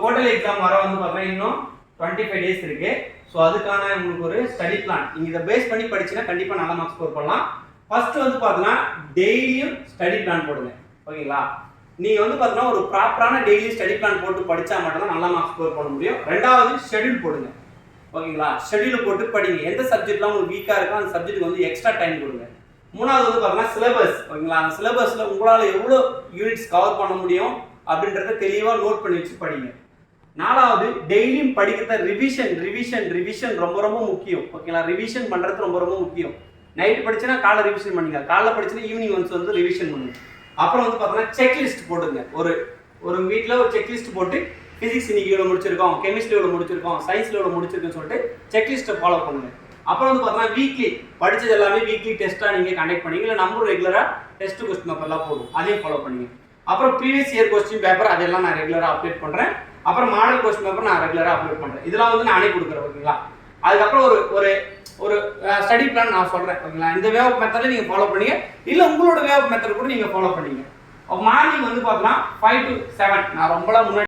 Quarterly exam வர வந்து பார்த்தீங்கன்னா இன்னும் 25 டேஸ் இருக்கு. ஸோ அதுக்கான உங்களுக்கு ஒரு ஸ்டடி பிளான் நீங்கள் இதை பேஸ் பண்ணி படிச்சுன்னா கண்டிப்பாக நல்ல மார்க்ஸ் ஸ்கோர் பண்ணலாம். ஃபர்ஸ்ட் வந்து பார்த்தீங்கன்னா டெய்லியும் ஸ்டடி பிளான் போடுங்க. ஓகேங்களா? நீங்கள் வந்து பார்த்தீங்கன்னா ஒரு ப்ராப்பரான டெய்லி ஸ்டடி பிளான் போட்டு படித்தா மட்டும்தான் நல்ல மார்க்ஸ் ஸ்கோர் பண்ண முடியும். ரெண்டாவது ஷெட்யூல் போடுங்க. ஓகேங்களா? ஷெட்யூல் போட்டு படிங்க. எந்த சப்ஜெக்ட்லாம் உங்களுக்கு வீக்காக இருக்கோ அந்த சப்ஜெக்ட்டுக்கு வந்து எக்ஸ்ட்ரா டைம் கொடுங்க. மூணாவது வந்து பார்த்தீங்கன்னா சிலபஸ். ஓகேங்களா? அந்த சிலபஸில் உங்களால் எவ்வளோ யூனிட்ஸ் கவர் பண்ண முடியும் அப்படின்றத தெளிவாக நோட் பண்ணி வச்சு படிங்க. நாலாவது டெய்லியும் படிக்கிறத ரிவிஷன் ரொம்ப ரொம்ப முக்கியம். ஓகேங்களா? ரிவிஷன் பண்ணுறது ரொம்ப ரொம்ப முக்கியம். நைட்டு படிச்சுன்னா காலை ரிவிஷன் பண்ணுங்க, காலைல படிச்சுன்னா ஈவினிங் ஒன்ஸ் வந்து ரிவிஷன் பண்ணுங்க. அப்புறம் வந்து பார்த்தீங்கன்னா செக்லிஸ்ட் போடுங்க. ஒரு வீட்டில் ஒரு செக்லிஸ்ட் போட்டு ஃபிசிக்ஸ் இன்னைக்கு இவ்வளோ முடிச்சிருக்கோம், கெமிஸ்ட்ரி இவ்வளோ முடிச்சிருக்கோம், சயின்ஸில் இவ்வளோ முடிச்சிருக்குன்னு சொல்லிட்டு செக்லிஸ்ட்டை ஃபாலோ பண்ணுங்க. அப்புறம் வந்து பார்த்தீங்கன்னா வீக்லி படித்தது எல்லாமே வீக்லி டெஸ்ட்டாக நீங்கள் கண்டக்ட் பண்ணிங்க, இல்லை நம்ம ரெகுலராக டெஸ்ட் கொஸ்டின் பேப்பர்லாம் போடும், அதையும் ஃபாலோ பண்ணிங்க. அப்புறம் ப்ரீவியஸ் இயர் கொஸ்டின் பேப்பர் அதெல்லாம் நான் ரெகுலராக அப்டேட் பண்ணுறேன். அப்புறம் மாடல் கொஸ்டின் பேப்பர் நான் ரெகுலராக அப்லோட் பண்ணுறேன். இதெல்லாம் வந்து நானே கொடுக்குறேன். ஓகேங்களா? அதுக்கப்புறம் ஒரு ஒரு ஸ்டடி பிளான் நான் சொல்கிறேன். ஓகேங்களா? இந்த வே ஆஃப் மெத்தடில் நீங்கள் ஃபாலோ பண்ணீங்க, இல்லை உங்களோட வே ஆஃப் மெத்தட் கூட நீங்கள் ஃபாலோ பண்ணீங்க. மார்னிங் வந்து பார்த்தீங்கன்னா 5 to 7 நான் ரொம்பலாம் முன்னாடி